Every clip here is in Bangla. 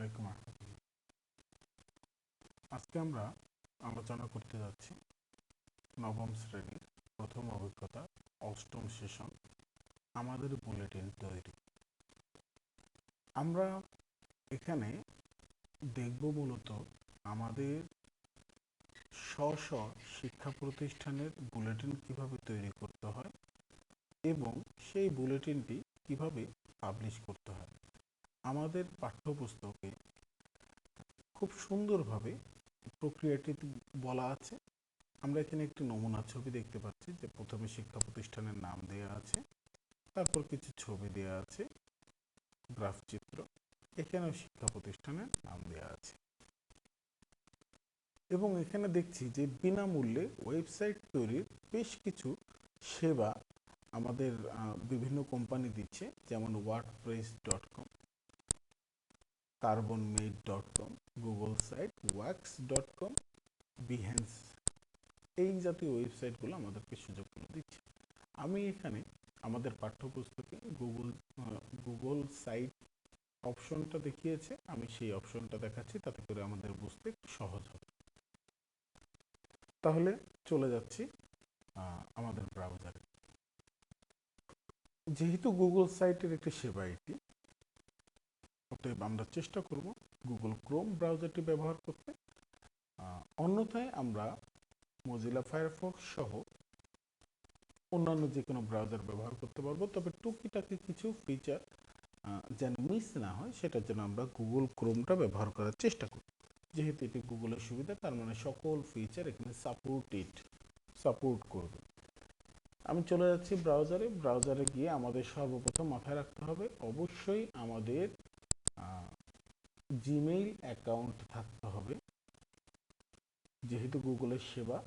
আলাইকুম রহমতুল্লাহ। আজকে আমরা আলোচনা করতে যাচ্ছি নবম শ্রেণীর প্রথম অভিজ্ঞতা অষ্টম সেশন আমাদের বুলেটিন তৈরি। আমরা এখানে দেখব মূলত আমাদের স্ব শিক্ষা প্রতিষ্ঠানের বুলেটিন কিভাবে তৈরি করতে হয় এবং সেই বুলেটিনটি কিভাবে পাবলিশ করতে হয়। আমাদের পাঠ্যপুস্তকে খুব সুন্দরভাবে প্রক্রিয়াটি বলা আছে। আমরা এখানে একটি নমুনা ছবি দেখতে পাচ্ছি যে প্রথমে শিক্ষা প্রতিষ্ঠানের নাম দেওয়া আছে, তারপর কিছু ছবি দেওয়া আছে, গ্রাফ চিত্র, এখানেও শিক্ষা প্রতিষ্ঠানের নাম দেওয়া আছে এবং এখানে দেখছি যে বিনামূল্যে ওয়েবসাইট তৈরির বেশ কিছু সেবা আমাদের বিভিন্ন কোম্পানি দিচ্ছে, যেমন wordpress.com, carbonmate.com, Google site, wax.com, Behance, এই জাতীয় ওয়েবসাইটগুলো আমাদেরকে সুযোগগুলো দিচ্ছে। আমি এখানে আমাদের পাঠ্যপুস্তকে গুগল সাইট অপশনটা দেখিয়েছে, আমি সেই অপশনটা দেখাচ্ছি, তাতে করে আমাদের বুঝতে একটু সহজ হবে। তাহলে চলে যাচ্ছি আমাদের ব্রাউজারে। যেহেতু গুগল সাইটের একটি সেবা এটি, অতএব আমরা চেষ্টা করব গুগল ক্রোম ব্রাউজারটি ব্যবহার করতে। অন্যথায় আমরা মজিলা ফায়ারফক্স সহ অন্যান্য যে কোনো ব্রাউজার ব্যবহার করতে পারবো, তবে টুকিটাকি কিছু ফিচার যেন মিস না হয় সেটার জন্য আমরা গুগল ক্রোমটা ব্যবহার করার চেষ্টা করি। যেহেতু এটি গুগলের সুবিধা, তার মানে সকল ফিচার এখানে সাপোর্ট করবে। আমি চলে যাচ্ছি ব্রাউজারে গিয়ে আমাদের সর্বপ্রথম মাথায় রাখতে হবে অবশ্যই আমাদের জিমেইল অ্যাকাউন্ট থাকতে হবে। যেহেতু গুগলের সেবা,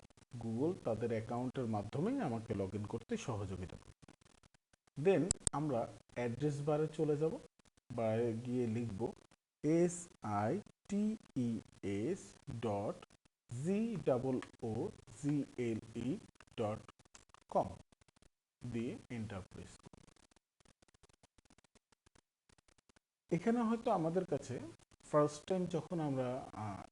গুগল তাদের অ্যাকাউন্টের মাধ্যমেই আমাকে লগ ইন করতে সহযোগিতা করবে। দেন আমরা অ্যাড্রেস বারে চলে যাব, বারে গিয়ে লিখব sites.google.com দিয়ে এন্টার প্রেস করব। এখানে হয়তো আমাদের কাছে ফার্স্ট টাইম যখন আমরা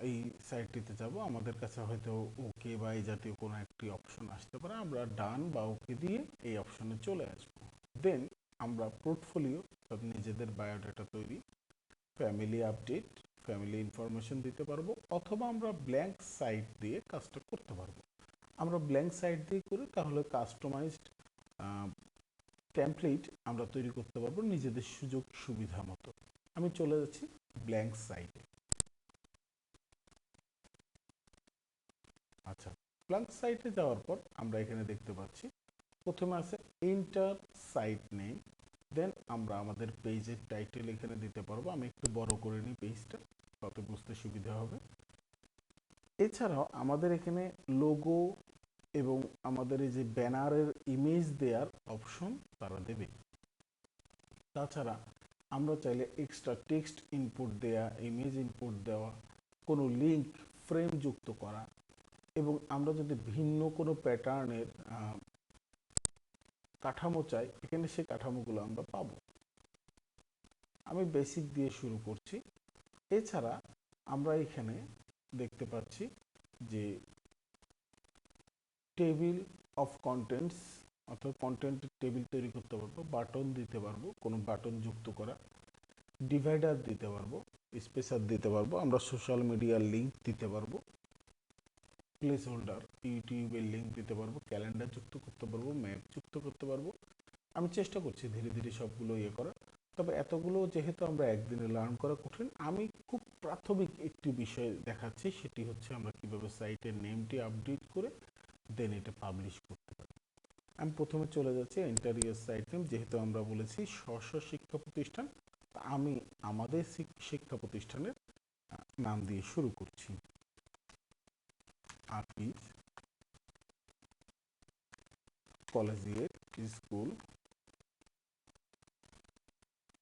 এই সাইটটিতে যাব, আমাদের কাছে হয়তো ওকে বা এই জাতীয় কোনো একটি অপশন আসতে পারে। আমরা ডান বা ওকে দিয়ে এই অপশনে চলে আসবো। দেন আমরা পোর্টফোলিও, নিজেদের বায়োডাটা তৈরি, ফ্যামিলি আপডেট, ফ্যামিলি ইনফরমেশন দিতে পারবো, অথবা আমরা ব্ল্যাঙ্ক সাইট দিয়ে কাজটা করতে পারবো। আমরা ব্ল্যাঙ্ক সাইট দিয়ে করি তাহলে কাস্টমাইজড টেমপ্লেট আমরা তৈরি করতে পারবো নিজেদের সুযোগ সুবিধা মতো। আমি চলে যাচ্ছি ব্ল্যাঙ্ক সাইটে। আচ্ছা, ব্ল্যাঙ্ক সাইটে যাওয়ার পর আমরা এখানে দেখতে পাচ্ছি প্রথমে আছে এন্টার সাইট নেম। দেন আমরা আমাদের পেজের টাইটেল এখানে দিতে পারবো। আমি একটু বড় করে নিই পেজটা, তাতে বুঝতে সুবিধা হবে। এছাড়াও আমাদের এখানে লোগো এবং আমাদের এই যে ব্যানারের ইমেজ দেওয়ার অপশন তারা দেবে। তাছাড়া আমরা চাইলে এক্সট্রা টেক্সট ইনপুট দেওয়া, ইমেজ ইনপুট দেওয়া, কোনো লিঙ্ক ফ্রেম যুক্ত করা, এবং আমরা যদি ভিন্ন কোনো প্যাটার্নের কাঠামো চাই, এখানে সেই কাঠামোগুলো আমরা পাবো। আমি বেসিক দিয়ে শুরু করছি। এছাড়া আমরা এখানে দেখতে পাচ্ছি যে টেবিল অফ কন্টেন্টস, অর্থাৎ কন্টেন্টের টেবিল তৈরি করতে পারবো, বাটন দিতে পারবো, কোনো বাটন যুক্ত করা, ডিভাইডার দিতে পারবো, স্পেসার দিতে পারবো, আমরা সোশ্যাল মিডিয়ার লিঙ্ক দিতে পারবো, প্লেস হোল্ডার, ইউটিউবের লিঙ্ক দিতে পারবো, ক্যালেন্ডার যুক্ত করতে পারবো, ম্যাপ যুক্ত করতে পারবো। আমি চেষ্টা করছি ধীরে ধীরে সবগুলো করা, তবে এতগুলো যেহেতু আমরা একদিনে লার্ন করা কঠিন, আমি খুব প্রাথমিক একটি বিষয় দেখাচ্ছি, সেটি হচ্ছে আমরা কিভাবে সাইটের নেমটি আপডেট করে দেন এটা পাবলিশ করতে পারি। আমি প্রথমে চলে যাচ্ছি এন্টার ইউর সাইট নেম। যেহেতু আমরা বলেছি স্ব শিক্ষা প্রতিষ্ঠান, আমি আমাদের শিক্ষা প্রতিষ্ঠানের নাম দিয়ে শুরু করছি, আকিজ কলেজিয়েট স্কুল।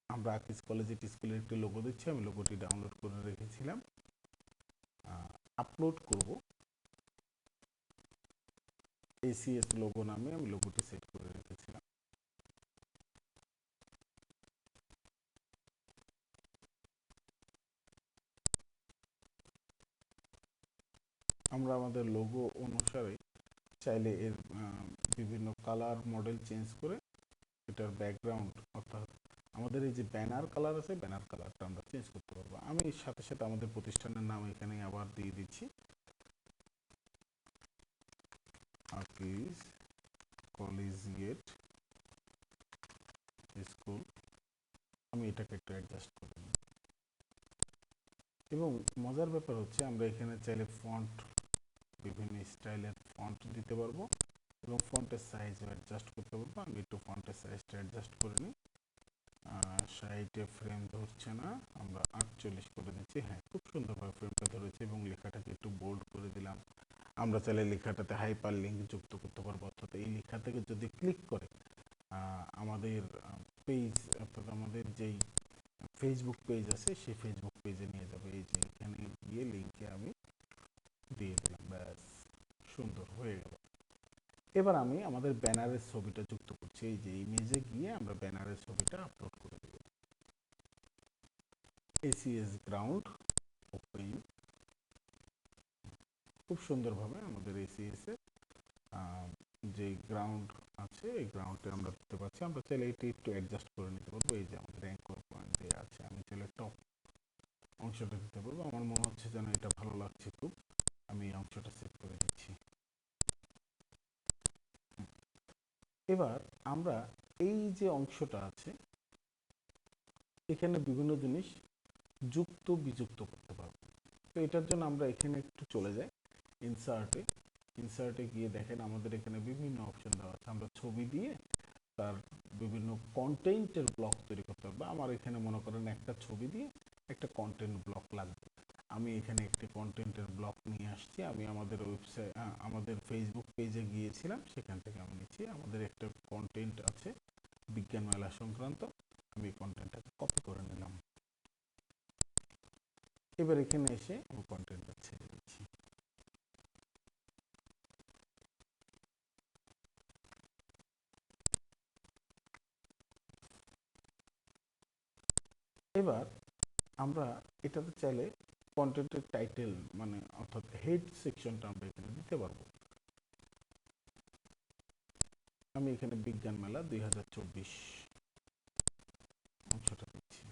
আমরা আকিজ কলেজিয়েট স্কুলের একটি লোগো দিচ্ছি, আমি লোগোটি ডাউনলোড করে রেখেছিলাম, আপলোড করব। ACS লোগো নামে আমি লোগোটি সেট করে রেখেছিলাম। আমরা আমাদের লোগো অনুসারে চাইলে এর বিভিন্ন কালার মডেল চেঞ্জ করে এটার ব্যাকগ্রাউন্ড অর্থাৎ আমাদের এই যে ব্যানার কালার আছে ব্যানার কালারটা আমরা চেঞ্জ করতে পারবো। আমি সাথে সাথে আমাদের প্রতিষ্ঠানের নাম এখানে আবার দিয়ে দিচ্ছি, আকিজ কলেজিয়েট স্কুল। আমি এটাকে একটু অ্যাডজাস্ট করে নিই। এবং মজার ব্যাপার হচ্ছে আমরা এখানে চাইলে ফন্ট বিভিন্ন স্টাইলের ফন্ট দিতে পারবো এবং ফন্টের সাইজ অ্যাডজাস্ট করতে পারবো। আমি একটু ফন্টের সাইজটা অ্যাডজাস্ট করে নিই। 60-এ ফ্রেম ধরছে না, আমরা 48 করে দিচ্ছি। হ্যাঁ, খুব সুন্দরভাবে ফ্রেমটা ধরেছে এবং লেখাটাকে একটু বোল্ড করে দিলাম। আমরা চাইলে লেখাটাতে হাইপার লিঙ্ক যুক্ত করতে পারবো, অর্থাৎ এই লেখা থেকে যদি ক্লিক করে আমাদের পেজ অর্থাৎ আমাদের যেই ফেসবুক পেজ আছে সেই ফেসবুক পেজে নিয়ে যাবে। এই যে এখানে গিয়ে লিঙ্কে আমি দিয়ে দিলাম, ব্যাস সুন্দর হয়ে গেল। এবার আমি আমাদের ব্যানারের ছবিটা যুক্ত করছি। এই যে ইমেজে গিয়ে আমরা ব্যানারের ছবিটা আপলোড করে দেব। ACS গ্রাউন্ড ওপেন, খুব সুন্দরভাবে আমাদের ACS এর যে গ্রাউন্ড আছে এই গ্রাউন্ডে আমরা দিতে পারছি। আমরা চাইলে এটি একটু অ্যাডজাস্ট করে নিতে পারবো। এই যে আমাদের অ্যাঙ্কর পয়েন্ট দেওয়া আছে, আমি চাইলে টপ অংশটা দিতে পারবো। আমার মনে হচ্ছে যেন এটা ভালো লাগছে খুব, আমি এই অংশটা সেভ করে দিচ্ছি। এবার আমরা এই যে অংশটা আছে এখানে বিভিন্ন জিনিস যুক্ত বিযুক্ত করতে পারবো। তো এটার জন্য আমরা এখানে একটু চলে যাই ইনসার্টে গিয়ে দেখেন আমাদের এখানে বিভিন্ন অপশন দেওয়া আছে। আমরা ছবি দিয়ে তার বিভিন্ন কন্টেন্টের ব্লক তৈরি করতে পারবো। আমার এখানে মনে করেন একটা ছবি দিয়ে একটা কন্টেন্ট ব্লক লাগবে। আমি এখানে একটি কন্টেন্টের ব্লক নিয়ে আসছি। আমি আমাদের ওয়েবসাইট আমাদের ফেসবুক পেজে গিয়েছিলাম, সেখান থেকে আমি নিচ্ছি। আমাদের একটা কন্টেন্ট আছে বিজ্ঞান মেলা সংক্রান্ত, আমি কন্টেন্টটাকে কপি করে নিলাম। এবার এখানে এসে আমি কন্টেন্টটা ছেড়ে দিচ্ছি। এবার আমরা এটাতে চাইলে কন্টেন্টের টাইটেল মানে অর্থাৎ হেড সেকশনটা আমরা এখানে দিতে পারবো। আমি এখানে বিজ্ঞান মেলা 2024 অংশটা দিচ্ছি,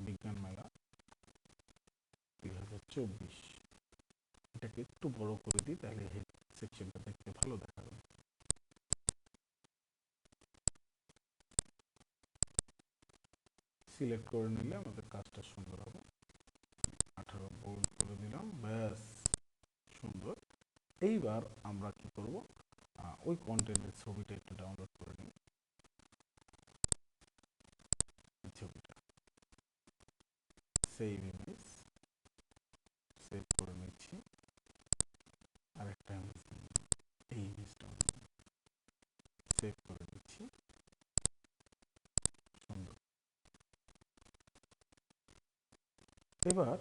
বিজ্ঞান মেলা 2024। এটাকে একটু বড় করে দিই, তাহলে হেড সেকশনটা দেখতে ভালো দেখাবে। সিলেক্ট করে নিলে আমাদের কাজটা সুন্দর হবে। 18 বোল্ড করে দিলাম, ব্যাস সুন্দর। এইবার আমরা কি করব, ওই কন্টেন্টের ছবিটা একটু ডাউনলোড করে নিই। ছবিটা সেভ ইমেজ, সেভ করে নিচ্ছি। আরেকটা ইমেজ এই ইমেজটা সেভ করে দিচ্ছি, সুন্দর। এবার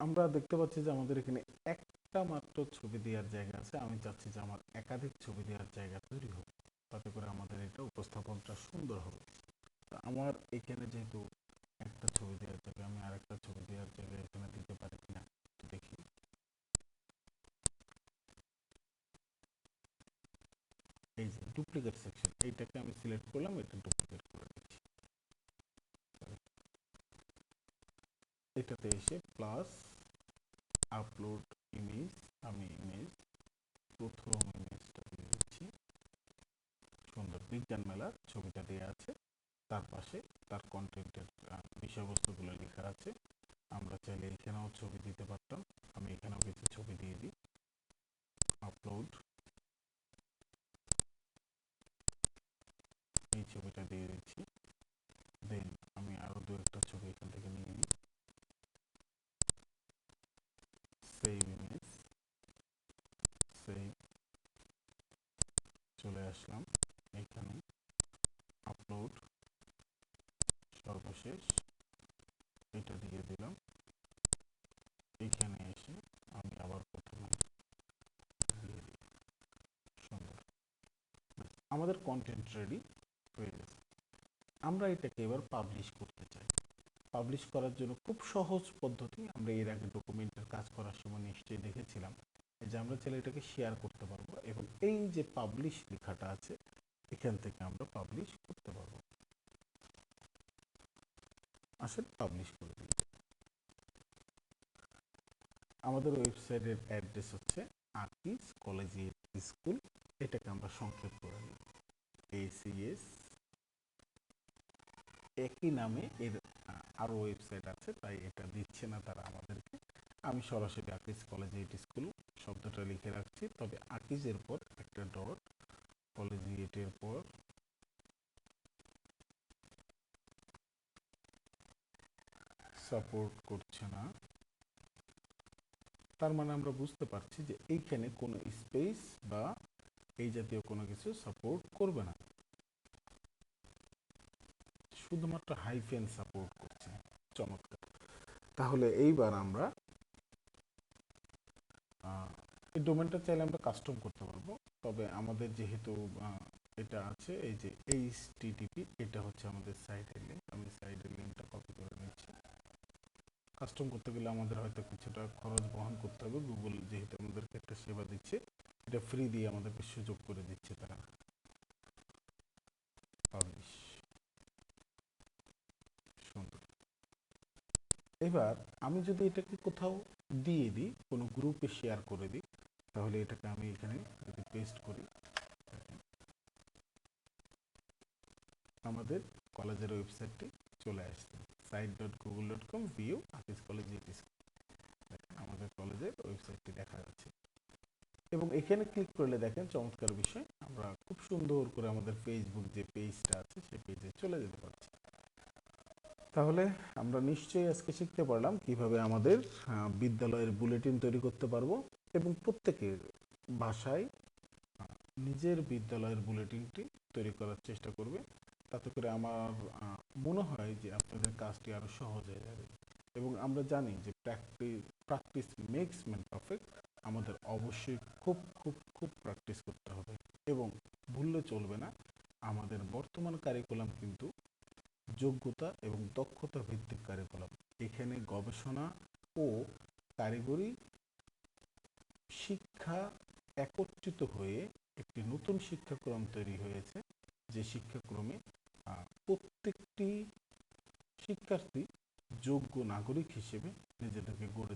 আমরা দেখতে পাচ্ছি যে আমাদের এখানে একটা মাত্র ছবি দেওয়ার জায়গা আছে। আমি চাচ্ছি যে আমার একাধিক ছবি দেওয়ার জায়গা তৈরি হোক, তাতে করে আমাদের এটা উপস্থাপনটা সুন্দর হবে। আমার এখানে যেহেতু একটা ছবি দেওয়ার জায়গা, আমি আরেকটা ছবি দেওয়ার জায়গা এখানে দিতে পারি কিনা দেখি। এই যে ডুপ্লিকেট সেকশন, এইটাকে আমি সিলেক্ট করলাম, এটা ডুপ্লিকেট করে দিচ্ছি। এটাতে এসে প্লাস আপলোড ইমেজ, আমি ইমেজ প্রথম ইমেজটা দিয়ে দিচ্ছি। সুন্দর বিজ্ঞান মেলার ছবিটা দেওয়া আছে, তার পাশে তার কন্টেন্টের বিষয়বস্তুগুলো লেখা আছে। আমরা চাইলে এখানেও ছবি দিতে পারতাম, আমি এখানেও কিছু ছবি দিয়ে দিই। আপলোড, এই ছবিটা দিয়ে দিচ্ছি। দেন আমি আরো দু একটা ছবি এখান থেকে নিয়ে নিই। সেভ ইমেজ, সেভ, চলে আসলাম এখানে। আপলোড, সর্বশেষ এটা দিয়ে দিলাম। এখানে এসে আমি আবার প্রথমে দিয়ে দিই, সুন্দর। আমাদের কন্টেন্ট রেডি হয়ে গেছে। আমরা এটাকে এবার পাবলিশ করতে চাই। পাবলিশ করার জন্য খুব সহজ পদ্ধতি, আমরা এর আগে ডকুমেন্টের কাজ করার সময় নিশ্চয়ই দেখেছিলাম, যে আমরা চাইলে এটাকে শেয়ার করতে পারবো এবং এই যে পাবলিশ লেখাটা আছে এখান থেকে আমরা পাবলিশ করতে পারবো। আসলে পাবলিশ করে দিই। আমাদের ওয়েবসাইটের অ্যাড্রেস হচ্ছে আকিজ কলেজিয়েট স্কুল, এটাকে আমরা সংক্ষেপ করে নিই ACS। একই নামে এর আরও ওয়েবসাইট আছে, তাই এটা দিচ্ছে না তারা আমাদেরকে। আমি সরাসরি আকিজ কলেজিয়েট স্কুল শব্দটা লিখে রাখছি, তবে আকিজের পর একটা ডট, কলেজিয়েটের পর সাপোর্ট করছে না, তার মানে আমরা বুঝতে পারছি যে এইখানে কোনো স্পেস বা এই জাতীয় কোনো কিছু সাপোর্ট করবে না, শুধুমাত্র হাইফেন সাপোর্ট করছে। চমৎকার। তাহলে এইবার আমরা এই ডোমেনটা চাইলে আমরা কাস্টম করতে পারবো, তবে আমাদের যেহেতু এটা আছে এই যে HTTP, এটা হচ্ছে আমাদের সাইটের লিঙ্ক, আমি সাইটের লিঙ্কটা কপি করে নিচ্ছি। কাস্টম করতে গেলে আমাদের হয়তো কিছুটা খরচ বহন করতে হবে, গুগল যেহেতু আমাদেরকে একটা সেবা দিচ্ছে, এটা ফ্রি দিয়ে আমাদেরকে সুযোগ করে দিচ্ছে তারা। পাবলিশ, সুন্দর। এবার আমি যদি এটাকে কোথাও দিয়ে দিই, কোনো গ্রুপে শেয়ার করে দিই, তাহলে এটাকে আমি এখানে যদি পেস্ট করি, আমাদের কলেজের ওয়েবসাইটটি চলে আসছে site.google.com view Akij collegiate school. আমাদের কলেজের ওয়েবসাইটটি দেখা যাচ্ছে এবং এখানে ক্লিক করলে দেখেন চমৎকার বিষয়, আমরা খুব সুন্দর করে আমাদের ফেসবুক যে পেজটা আছে সেই পেজে চলে যেতে পারছি। তাহলে আমরা নিশ্চয়ই আজকে শিখতে পারলাম কিভাবে আমাদের বিদ্যালয়ের বুলেটিন তৈরি করতে পারবো এবং প্রত্যেকের ভাষায় নিজের বিদ্যালয়ের বুলেটিনটি তৈরি করার চেষ্টা করবে। তাতে করে আমার মনে হয় যে আপনাদের কাজটি আরও সহজ হয়ে যাবে। এবং আমরা জানি যে প্র্যাকটিস মেক্স ম্যান পারফেক্ট, আমাদের অবশ্যই খুব খুব খুব প্র্যাকটিস করতে হবে এবং ভুললে চলবে না। আমাদের বর্তমান কারিকুলাম কিন্তু যোগ্যতা এবং দক্ষতা ভিত্তিক কারিকুলাম। এখানে গবেষণা ও কারিগরি শিক্ষা একত্রিত হয়ে একটি নতুন শিক্ষাক্রম তৈরি হয়েছে, যে শিক্ষাক্রমে প্রত্যেকটি শিক্ষার্থী যোগ্য নাগরিক হিসেবে নিজেদেরকে গড়ে